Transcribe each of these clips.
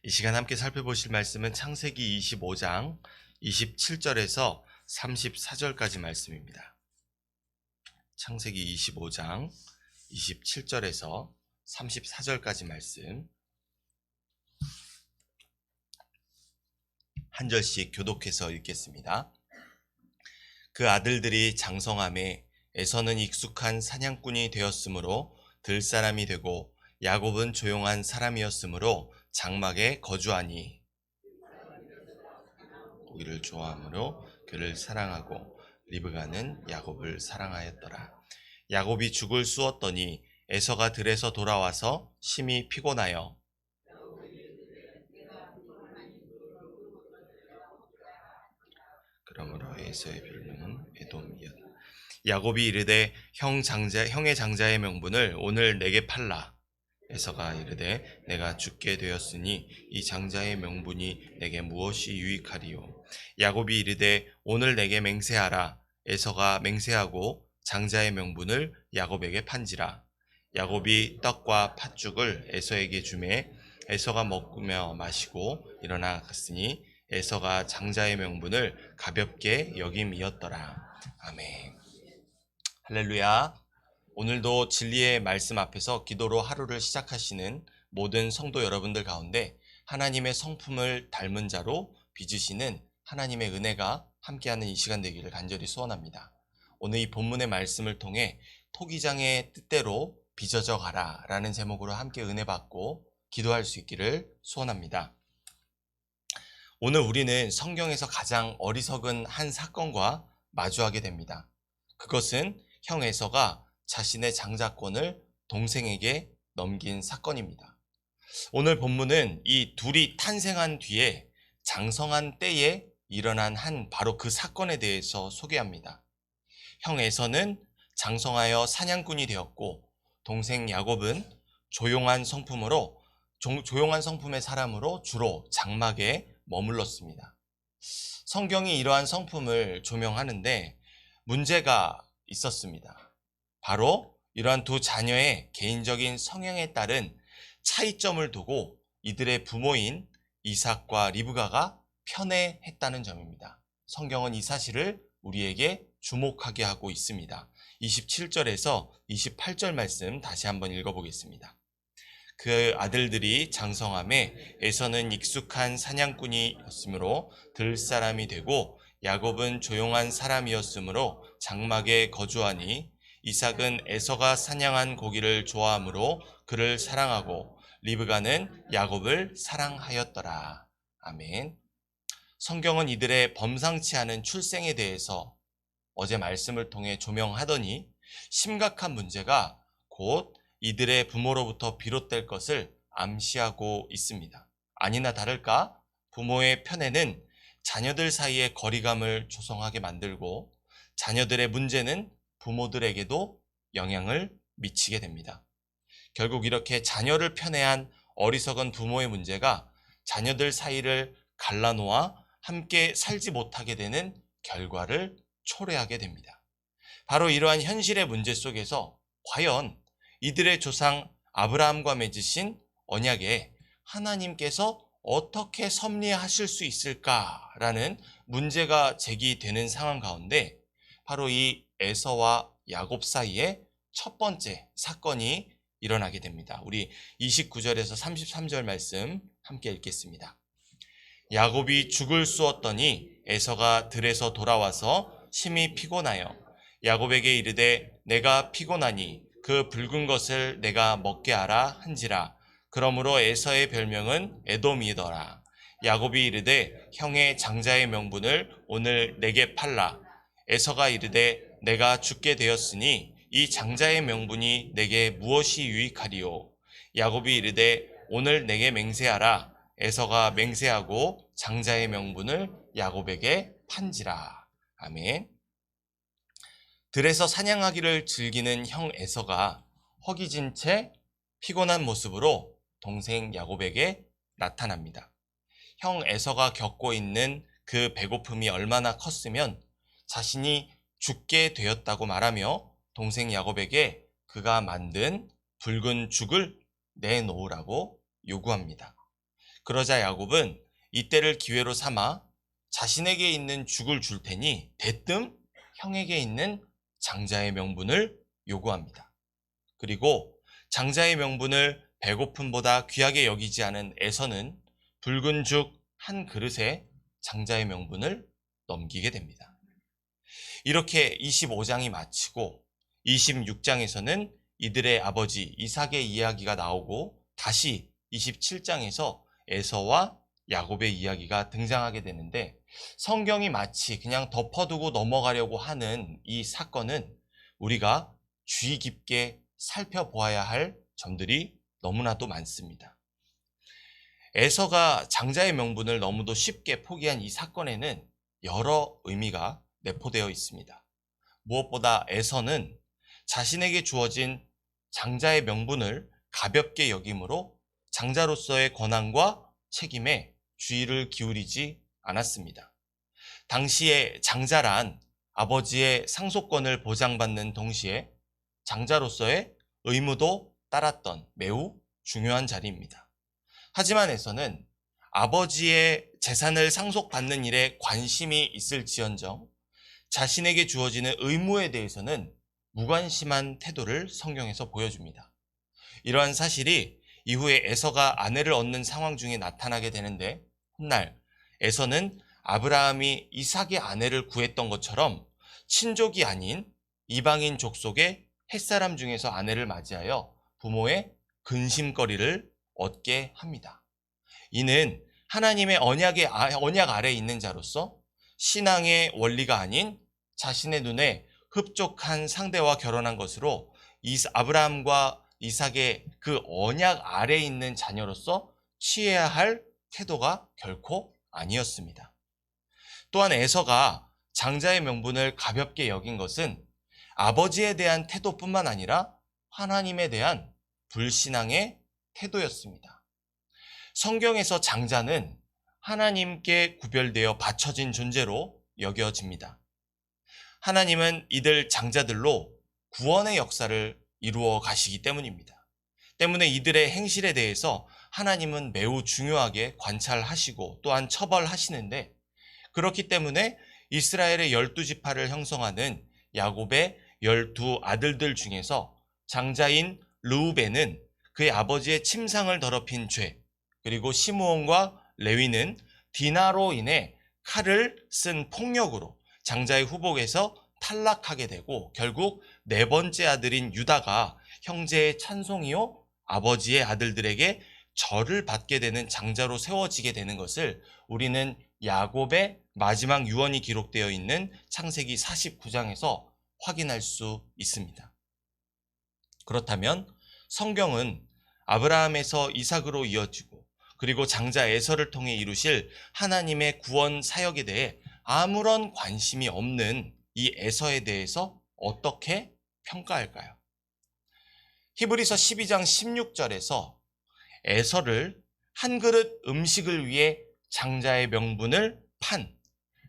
이 시간 함께 살펴보실 말씀은 창세기 25장 27절에서 34절까지 말씀입니다. 창세기 25장 27절에서 34절까지 말씀 한 절씩 교독해서 읽겠습니다. 그 아들들이 장성함에 에서는 익숙한 사냥꾼이 되었으므로 들사람이 되고 야곱은 조용한 사람이었으므로 장막에 거주하니 고기를 좋아하므로 그를 사랑하고 리브가는 야곱을 사랑하였더라. 야곱이 죽을 쑤었더니 에서가 들에서 돌아와서 심히 피곤하여 그러므로 에서의 별명은 에돔이었다. 야곱이 이르되 형의 장자의 명분을 오늘 내게 팔라. 에서가 이르되 내가 죽게 되었으니 이 장자의 명분이 내게 무엇이 유익하리요. 야곱이 이르되 오늘 내게 맹세하라. 에서가 맹세하고 장자의 명분을 야곱에게 판지라. 야곱이 떡과 팥죽을 에서에게 주매 에서가 먹으며 마시고 일어나 갔으니 에서가 장자의 명분을 가볍게 여김이었더라. 아멘. 할렐루야. 오늘도 진리의 말씀 앞에서 기도로 하루를 시작하시는 모든 성도 여러분들 가운데 하나님의 성품을 닮은 자로 빚으시는 하나님의 은혜가 함께하는 이 시간 되기를 간절히 소원합니다. 오늘 이 본문의 말씀을 통해 토기장의 뜻대로 빚어져 가라 라는 제목으로 함께 은혜 받고 기도할 수 있기를 소원합니다. 오늘 우리는 성경에서 가장 어리석은 한 사건과 마주하게 됩니다. 그것은 형 에서가 자신의 장자권을 동생에게 넘긴 사건입니다. 오늘 본문은 이 둘이 탄생한 뒤에 장성한 때에 일어난 바로 그 사건에 대해서 소개합니다. 형 에서는 장성하여 사냥꾼이 되었고 동생 야곱은 조용한 성품의 사람으로 주로 장막에 머물렀습니다. 성경이 이러한 성품을 조명하는데 문제가 있었습니다. 바로 이러한 두 자녀의 개인적인 성향에 따른 차이점을 두고 이들의 부모인 이삭과 리브가가 편애했다는 점입니다. 성경은 이 사실을 우리에게 주목하게 하고 있습니다. 27절에서 28절 말씀 다시 한번 읽어보겠습니다. 그 아들들이 장성함에 에서는 익숙한 사냥꾼이었으므로 들사람이 되고 야곱은 조용한 사람이었으므로 장막에 거주하니 이삭은 에서가 사냥한 고기를 좋아하므로 그를 사랑하고 리브가는 야곱을 사랑하였더라. 아멘. 성경은 이들의 범상치 않은 출생에 대해서 어제 말씀을 통해 조명하더니 심각한 문제가 곧 이들의 부모로부터 비롯될 것을 암시하고 있습니다. 아니나 다를까 부모의 편애는 자녀들 사이에 거리감을 조성하게 만들고 자녀들의 문제는 부모들에게도 영향을 미치게 됩니다. 결국 이렇게 자녀를 편애한 어리석은 부모의 문제가 자녀들 사이를 갈라놓아 함께 살지 못하게 되는 결과를 초래하게 됩니다. 바로 이러한 현실의 문제 속에서 과연 이들의 조상 아브라함과 맺으신 언약에 하나님께서 어떻게 섭리하실 수 있을까라는 문제가 제기되는 상황 가운데 바로 이 에서와 야곱 사이에 첫 번째 사건이 일어나게 됩니다. 우리 29절에서 33절 말씀 함께 읽겠습니다. 야곱이 죽을 쑤었더니 에서가 들에서 돌아와서 심히 피곤하여 야곱에게 이르되 내가 피곤하니 그 붉은 것을 내가 먹게 하라 한지라. 그러므로 에서의 별명은 에돔이더라. 야곱이 이르되 형의 장자의 명분을 오늘 내게 팔라. 에서가 이르되 내가 죽게 되었으니 이 장자의 명분이 내게 무엇이 유익하리요. 야곱이 이르되 오늘 내게 맹세하라. 에서가 맹세하고 장자의 명분을 야곱에게 판지라. 아멘. 들에서 사냥하기를 즐기는 형 에서가 허기진 채 피곤한 모습으로 동생 야곱에게 나타납니다. 형 에서가 겪고 있는 그 배고픔이 얼마나 컸으면 자신이 죽게 되었다고 말하며 동생 야곱에게 그가 만든 붉은 죽을 내놓으라고 요구합니다. 그러자 야곱은 이때를 기회로 삼아 자신에게 있는 죽을 줄 테니 대뜸 형에게 있는 장자의 명분을 요구합니다. 그리고 장자의 명분을 배고픔보다 귀하게 여기지 않은 에서는 붉은 죽 한 그릇에 장자의 명분을 넘기게 됩니다. 이렇게 25장이 마치고 26장에서는 이들의 아버지 이삭의 이야기가 나오고 다시 27장에서 에서와 야곱의 이야기가 등장하게 되는데, 성경이 마치 그냥 덮어두고 넘어가려고 하는 이 사건은 우리가 주의 깊게 살펴보아야 할 점들이 너무나도 많습니다. 에서가 장자의 명분을 너무도 쉽게 포기한 이 사건에는 여러 의미가 내포되어 있습니다. 무엇보다 에서는 자신에게 주어진 장자의 명분을 가볍게 여김으로 장자로서의 권한과 책임에 주의를 기울이지 않았습니다. 당시에 장자란 아버지의 상속권을 보장받는 동시에 장자로서의 의무도 따랐던 매우 중요한 자리입니다. 하지만 에서는 아버지의 재산을 상속받는 일에 관심이 있을지언정 자신에게 주어지는 의무에 대해서는 무관심한 태도를 성경에서 보여줍니다. 이러한 사실이 이후에 에서가 아내를 얻는 상황 중에 나타나게 되는데, 훗날 에서는 아브라함이 이삭의 아내를 구했던 것처럼 친족이 아닌 이방인 족속의 햇사람 중에서 아내를 맞이하여 부모의 근심거리를 얻게 합니다. 이는 하나님의 언약 아래에 있는 자로서 신앙의 원리가 아닌 자신의 눈에 흡족한 상대와 결혼한 것으로 아브라함과 이삭의 그 언약 아래에 있는 자녀로서 취해야 할 태도가 결코 아니었습니다. 또한 에서가 장자의 명분을 가볍게 여긴 것은 아버지에 대한 태도뿐만 아니라 하나님에 대한 불신앙의 태도였습니다. 성경에서 장자는 하나님께 구별되어 바쳐진 존재로 여겨집니다. 하나님은 이들 장자들로 구원의 역사를 이루어 가시기 때문입니다. 때문에 이들의 행실에 대해서 하나님은 매우 중요하게 관찰하시고 또한 처벌하시는데, 그렇기 때문에 이스라엘의 12지파를 형성하는 야곱의 12아들들 중에서 장자인 르우벤은 그의 아버지의 침상을 더럽힌 죄, 그리고 시므온과 레위는 디나로 인해 칼을 쓴 폭력으로 장자의 후복에서 탈락하게 되고, 결국 네 번째 아들인 유다가 형제의 찬송이요 아버지의 아들들에게 절을 받게 되는 장자로 세워지게 되는 것을 우리는 야곱의 마지막 유언이 기록되어 있는 창세기 49장에서 확인할 수 있습니다. 그렇다면 성경은 아브라함에서 이삭으로 이어지고 그리고 장자 에서를 통해 이루실 하나님의 구원 사역에 대해 아무런 관심이 없는 이 에서에 대해서 어떻게 평가할까요? 히브리서 12장 16절에서 에서를 한 그릇 음식을 위해 장자의 명분을 판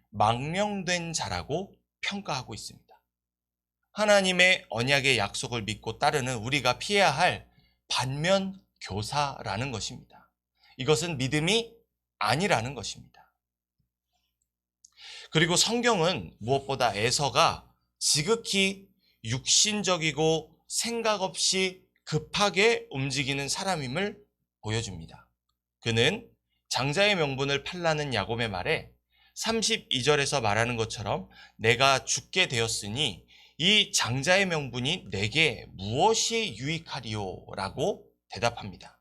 망령된 자라고 평가하고 있습니다. 하나님의 언약의 약속을 믿고 따르는 우리가 피해야 할 반면 교사라는 것입니다. 이것은 믿음이 아니라는 것입니다. 그리고 성경은 무엇보다 에서가 지극히 육신적이고 생각 없이 급하게 움직이는 사람임을 보여줍니다. 그는 장자의 명분을 팔라는 야곱의 말에 32절에서 말하는 것처럼 내가 죽게 되었으니 이 장자의 명분이 내게 무엇이 유익하리요? 라고 대답합니다.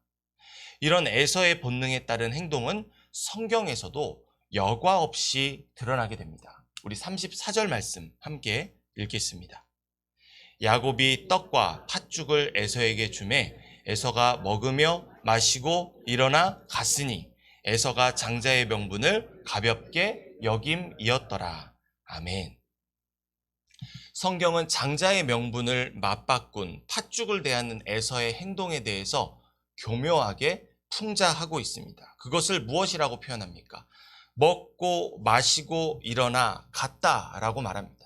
이런 에서의 본능에 따른 행동은 성경에서도 여과 없이 드러나게 됩니다. 우리 34절 말씀 함께 읽겠습니다. 야곱이 떡과 팥죽을 에서에게 주매 에서가 먹으며 마시고 일어나 갔으니 에서가 장자의 명분을 가볍게 여김이었더라. 아멘. 성경은 장자의 명분을 맞바꾼 팥죽을 대하는 에서의 행동에 대해서 교묘하게 풍자하고 있습니다. 그것을 무엇이라고 표현합니까? 먹고 마시고 일어나 갔다라고 말합니다.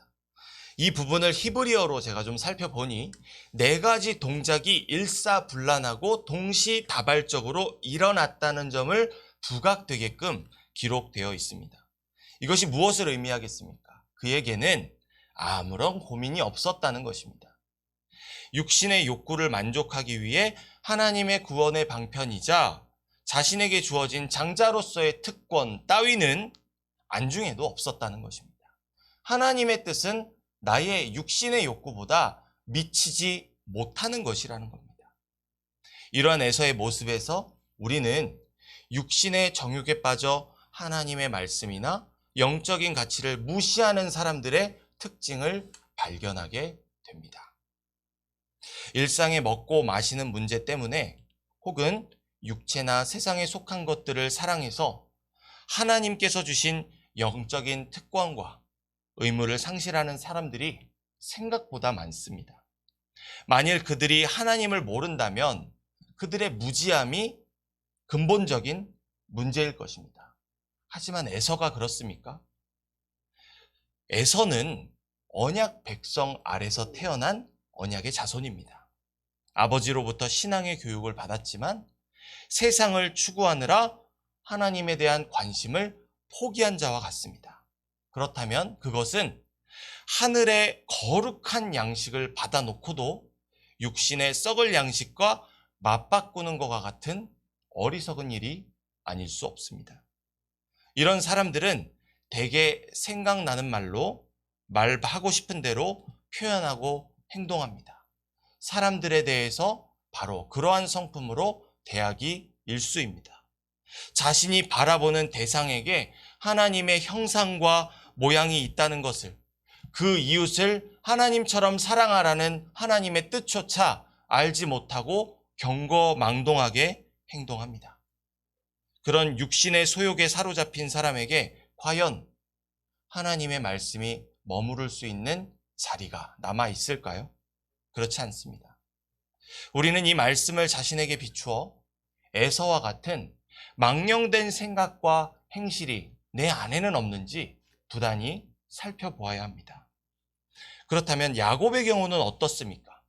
이 부분을 히브리어로 제가 좀 살펴보니 네 가지 동작이 일사불란하고 동시다발적으로 일어났다는 점을 부각되게끔 기록되어 있습니다. 이것이 무엇을 의미하겠습니까? 그에게는 아무런 고민이 없었다는 것입니다. 육신의 욕구를 만족하기 위해 하나님의 구원의 방편이자 자신에게 주어진 장자로서의 특권 따위는 안중에도 없었다는 것입니다. 하나님의 뜻은 나의 육신의 욕구보다 미치지 못하는 것이라는 겁니다. 이러한 에서의 모습에서 우리는 육신의 정욕에 빠져 하나님의 말씀이나 영적인 가치를 무시하는 사람들의 특징을 발견하게 됩니다. 일상의 먹고 마시는 문제 때문에 혹은 육체나 세상에 속한 것들을 사랑해서 하나님께서 주신 영적인 특권과 의무를 상실하는 사람들이 생각보다 많습니다. 만일 그들이 하나님을 모른다면 그들의 무지함이 근본적인 문제일 것입니다. 하지만 에서가 그렇습니까? 에서는 언약 백성 아래서 태어난 언약의 자손입니다. 아버지로부터 신앙의 교육을 받았지만 세상을 추구하느라 하나님에 대한 관심을 포기한 자와 같습니다. 그렇다면 그것은 하늘의 거룩한 양식을 받아놓고도 육신의 썩을 양식과 맞바꾸는 것과 같은 어리석은 일이 아닐 수 없습니다. 이런 사람들은 대개 생각나는 말로 말하고 싶은 대로 표현하고 행동합니다. 사람들에 대해서 바로 그러한 성품으로 대하기 일쑤입니다. 자신이 바라보는 대상에게 하나님의 형상과 모양이 있다는 것을, 그 이웃을 하나님처럼 사랑하라는 하나님의 뜻조차 알지 못하고 경거망동하게 행동합니다. 그런 육신의 소욕에 사로잡힌 사람에게 과연 하나님의 말씀이 머무를 수 있는 자리가 남아 있을까요? 그렇지 않습니다. 우리는 이 말씀을 자신에게 비추어 에서와 같은 망령된 생각과 행실이 내 안에는 없는지 부단히 살펴보아야 합니다. 그렇다면 야곱의 경우는 어떻습니까?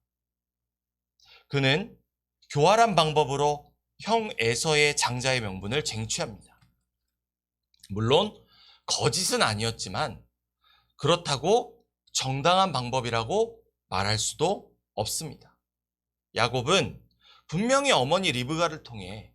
그는 교활한 방법으로 형 에서의 장자의 명분을 쟁취합니다. 물론 거짓은 아니었지만 그렇다고 정당한 방법이라고 말할 수도 없습니다. 야곱은 분명히 어머니 리브가를 통해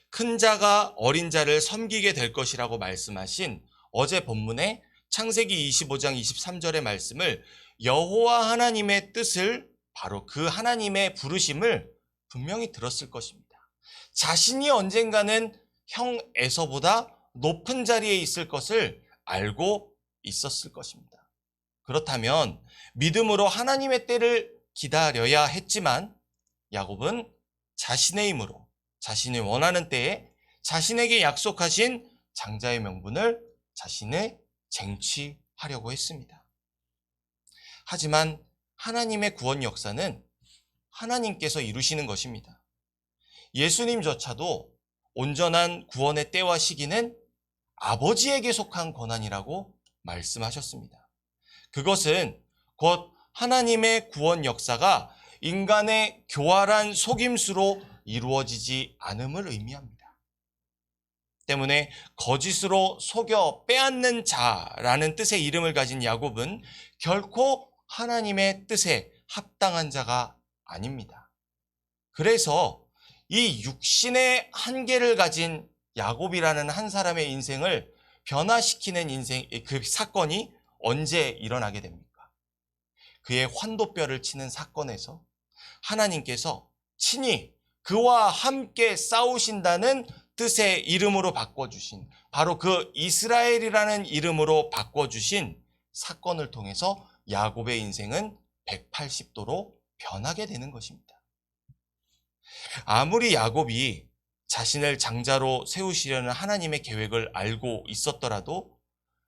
큰 자가 어린 자를 섬기게 될 것이라고 말씀하신 어제 본문의 창세기 25장 23절의 말씀을, 여호와 하나님의 뜻을, 바로 그 하나님의 부르심을 분명히 들었을 것입니다. 자신이 언젠가는 형 에서보다 높은 자리에 있을 것을 알고 있었을 것입니다. 그렇다면 믿음으로 하나님의 때를 기다려야 했지만 야곱은 자신의 힘으로 자신이 원하는 때에 자신에게 약속하신 장자의 명분을 자신의 쟁취하려고 했습니다. 하지만 하나님의 구원 역사는 하나님께서 이루시는 것입니다. 예수님조차도 온전한 구원의 때와 시기는 아버지에게 속한 권한이라고 말씀하셨습니다. 그것은 곧 하나님의 구원 역사가 인간의 교활한 속임수로 이루어지지 않음을 의미합니다. 때문에 거짓으로 속여 빼앗는 자라는 뜻의 이름을 가진 야곱은 결코 하나님의 뜻에 합당한 자가 아닙니다. 그래서 이 육신의 한계를 가진 야곱이라는 한 사람의 인생을 변화시키는 그 사건이 언제 일어나게 됩니까? 그의 환도뼈를 치는 사건에서 하나님께서 친히 그와 함께 싸우신다는 뜻의 이름으로 바꿔주신, 바로 그 이스라엘이라는 이름으로 바꿔주신 사건을 통해서 야곱의 인생은 180도로 변하게 되는 것입니다. 아무리 야곱이 자신을 장자로 세우시려는 하나님의 계획을 알고 있었더라도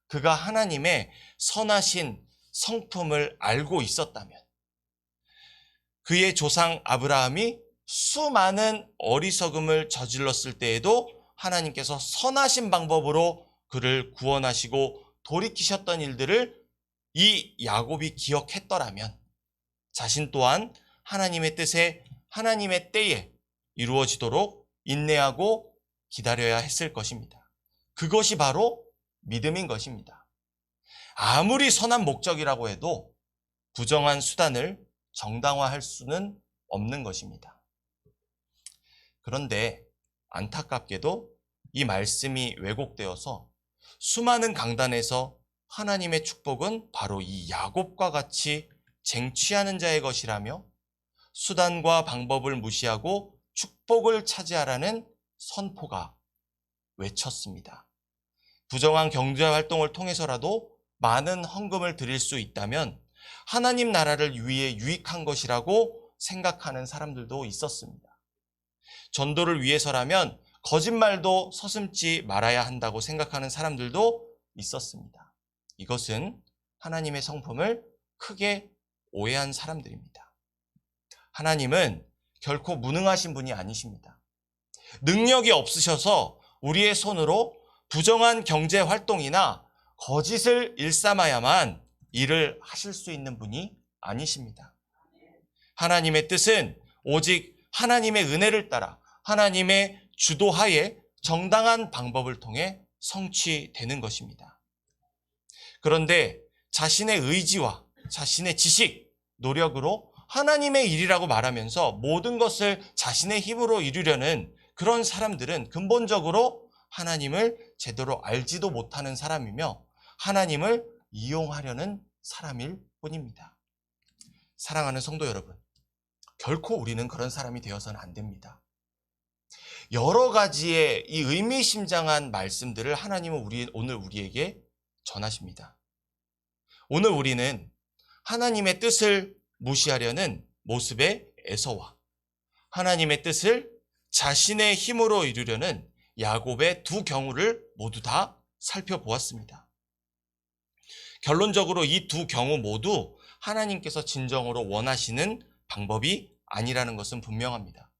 그가 하나님의 선하신 성품을 알고 있었다면, 그의 조상 아브라함이 수많은 어리석음을 저질렀을 때에도 하나님께서 선하신 방법으로 그를 구원하시고 돌이키셨던 일들을 이 야곱이 기억했더라면 자신 또한 하나님의 뜻에, 하나님의 때에 이루어지도록 인내하고 기다려야 했을 것입니다. 그것이 바로 믿음인 것입니다. 아무리 선한 목적이라고 해도 부정한 수단을 정당화할 수는 없는 것입니다. 그런데 안타깝게도 이 말씀이 왜곡되어서 수많은 강단에서 하나님의 축복은 바로 이 야곱과 같이 쟁취하는 자의 것이라며 수단과 방법을 무시하고 축복을 차지하라는 선포가 외쳤습니다. 부정한 경제활동을 통해서라도 많은 헌금을 드릴 수 있다면 하나님 나라를 위해 유익한 것이라고 생각하는 사람들도 있었습니다. 전도를 위해서라면 거짓말도 서슴지 말아야 한다고 생각하는 사람들도 있었습니다. 이것은 하나님의 성품을 크게 오해한 사람들입니다. 하나님은 결코 무능하신 분이 아니십니다. 능력이 없으셔서 우리의 손으로 부정한 경제 활동이나 거짓을 일삼아야만 일을 하실 수 있는 분이 아니십니다. 하나님의 뜻은 오직 하나님의 은혜를 따라 하나님의 주도하에 정당한 방법을 통해 성취되는 것입니다. 그런데 자신의 의지와 자신의 지식, 노력으로 하나님의 일이라고 말하면서 모든 것을 자신의 힘으로 이루려는 그런 사람들은 근본적으로 하나님을 제대로 알지도 못하는 사람이며 하나님을 이용하려는 사람일 뿐입니다. 사랑하는 성도 여러분, 결코 우리는 그런 사람이 되어서는 안 됩니다. 여러 가지의 이 의미심장한 말씀들을 하나님은 오늘 우리에게 전하십니다. 오늘 우리는 하나님의 뜻을 무시하려는 모습의 에서와 하나님의 뜻을 자신의 힘으로 이루려는 야곱의 두 경우를 모두 다 살펴보았습니다. 결론적으로 이 두 경우 모두 하나님께서 진정으로 원하시는 방법이 아니라는 것은 분명합니다.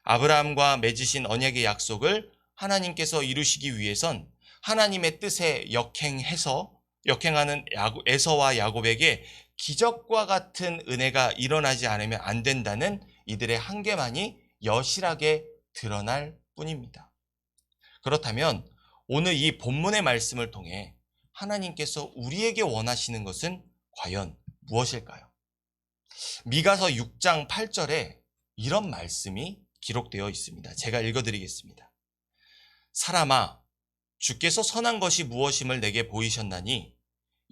아브라함과 맺으신 언약의 약속을 하나님께서 이루시기 위해선 하나님의 뜻에 역행하는 에서와 야곱에게 기적과 같은 은혜가 일어나지 않으면 안 된다는 이들의 한계만이 여실하게 드러날 뿐입니다. 그렇다면 오늘 이 본문의 말씀을 통해 하나님께서 우리에게 원하시는 것은 과연 무엇일까요? 미가서 6장 8절에 이런 말씀이 기록되어 있습니다. 제가 읽어드리겠습니다. 사람아, 주께서 선한 것이 무엇임을 내게 보이셨나니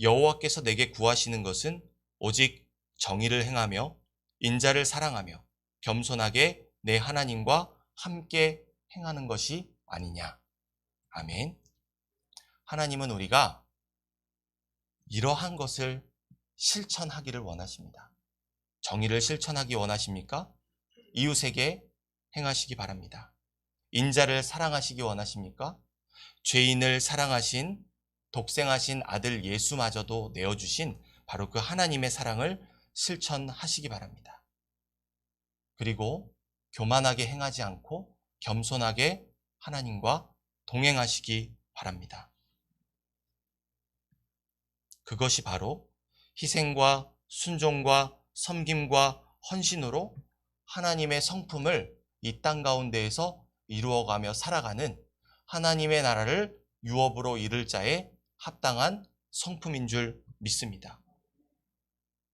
여호와께서 내게 구하시는 것은 오직 정의를 행하며 인자를 사랑하며 겸손하게 내 하나님과 함께 행하는 것이 아니냐. 아멘. 하나님은 우리가 이러한 것을 실천하기를 원하십니다. 정의를 실천하기 원하십니까? 이웃에게 행하시기 바랍니다. 인자를 사랑하시기 원하십니까? 죄인을 사랑하신 독생하신 아들 예수마저도 내어주신 바로 그 하나님의 사랑을 실천하시기 바랍니다. 그리고 교만하게 행하지 않고 겸손하게 하나님과 동행하시기 바랍니다. 그것이 바로 희생과 순종과 섬김과 헌신으로 하나님의 성품을 이 땅 가운데에서 이루어가며 살아가는 하나님의 나라를 유업으로 이룰 자의 합당한 성품인 줄 믿습니다.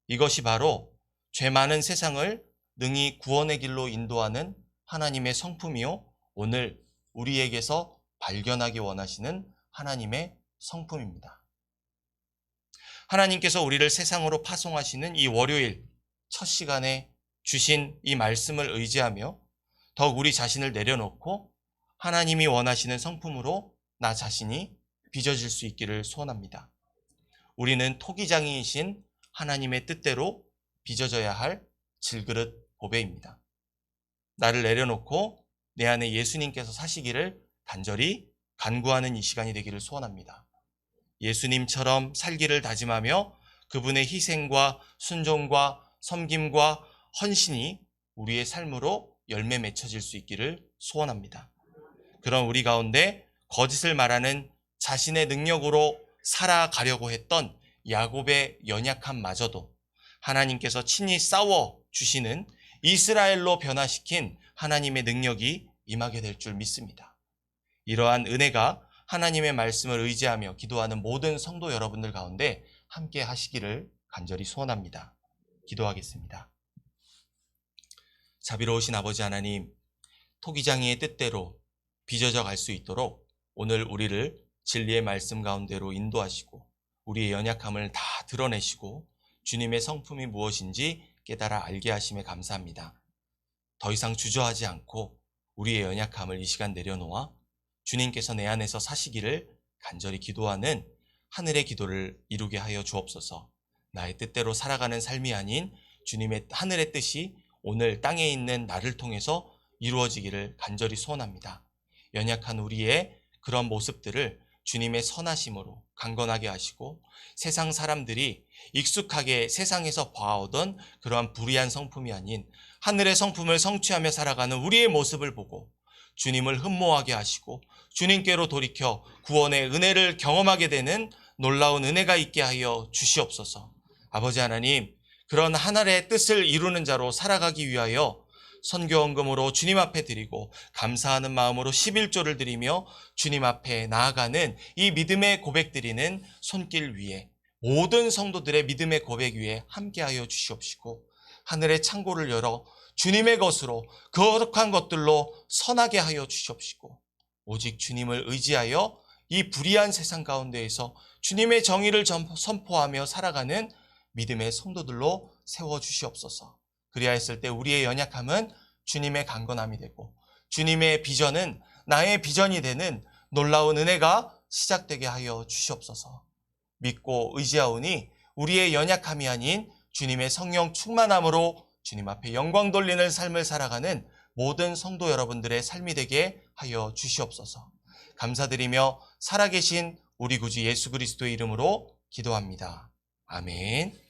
이것이 바로 죄 많은 세상을 능히 구원의 길로 인도하는 하나님의 성품이요, 오늘 우리에게서 발견하기 원하시는 하나님의 성품입니다. 하나님께서 우리를 세상으로 파송하시는 이 월요일 첫 시간에 주신 이 말씀을 의지하며 더욱 우리 자신을 내려놓고 하나님이 원하시는 성품으로 나 자신이 빚어질 수 있기를 소원합니다. 우리는 토기장이이신 하나님의 뜻대로 빚어져야 할 질그릇 보배입니다. 나를 내려놓고 내 안에 예수님께서 사시기를 간절히 간구하는 이 시간이 되기를 소원합니다. 예수님처럼 살기를 다짐하며 그분의 희생과 순종과 섬김과 헌신이 우리의 삶으로 열매 맺혀질 수 있기를 소원합니다. 그런 우리 가운데 거짓을 말하는 자신의 능력으로 살아가려고 했던 야곱의 연약함마저도 하나님께서 친히 싸워 주시는 이스라엘로 변화시킨 하나님의 능력이 임하게 될 줄 믿습니다. 이러한 은혜가 하나님의 말씀을 의지하며 기도하는 모든 성도 여러분들 가운데 함께 하시기를 간절히 소원합니다. 기도하겠습니다. 자비로우신 아버지 하나님, 토기장이의 뜻대로 빚어져 갈 수 있도록 오늘 우리를 진리의 말씀 가운데로 인도하시고 우리의 연약함을 다 드러내시고 주님의 성품이 무엇인지 깨달아 알게 하심에 감사합니다. 더 이상 주저하지 않고 우리의 연약함을 이 시간 내려놓아 주님께서 내 안에서 사시기를 간절히 기도하는 하늘의 기도를 이루게 하여 주옵소서. 나의 뜻대로 살아가는 삶이 아닌 주님의 하늘의 뜻이 오늘 땅에 있는 나를 통해서 이루어지기를 간절히 소원합니다. 연약한 우리의 그런 모습들을 주님의 선하심으로 강건하게 하시고 세상 사람들이 익숙하게 세상에서 봐오던 그러한 불의한 성품이 아닌 하늘의 성품을 성취하며 살아가는 우리의 모습을 보고 주님을 흠모하게 하시고 주님께로 돌이켜 구원의 은혜를 경험하게 되는 놀라운 은혜가 있게 하여 주시옵소서. 아버지 하나님, 그런 하늘의 뜻을 이루는 자로 살아가기 위하여 선교헌금으로 주님 앞에 드리고 감사하는 마음으로 11조를 드리며 주님 앞에 나아가는 이 믿음의 고백 드리는 손길 위에 모든 성도들의 믿음의 고백 위에 함께하여 주시옵시고 하늘의 창고를 열어 주님의 것으로 거룩한 것들로 선하게 하여 주시옵시고 오직 주님을 의지하여 이 불의한 세상 가운데에서 주님의 정의를 선포하며 살아가는 믿음의 성도들로 세워주시옵소서. 그리하였을 때 우리의 연약함은 주님의 강건함이 되고 주님의 비전은 나의 비전이 되는 놀라운 은혜가 시작되게 하여 주시옵소서. 믿고 의지하오니 우리의 연약함이 아닌 주님의 성령 충만함으로 주님 앞에 영광 돌리는 삶을 살아가는 모든 성도 여러분들의 삶이 되게 하여 주시옵소서. 감사드리며 살아계신 우리 구주 예수 그리스도의 이름으로 기도합니다. 아멘.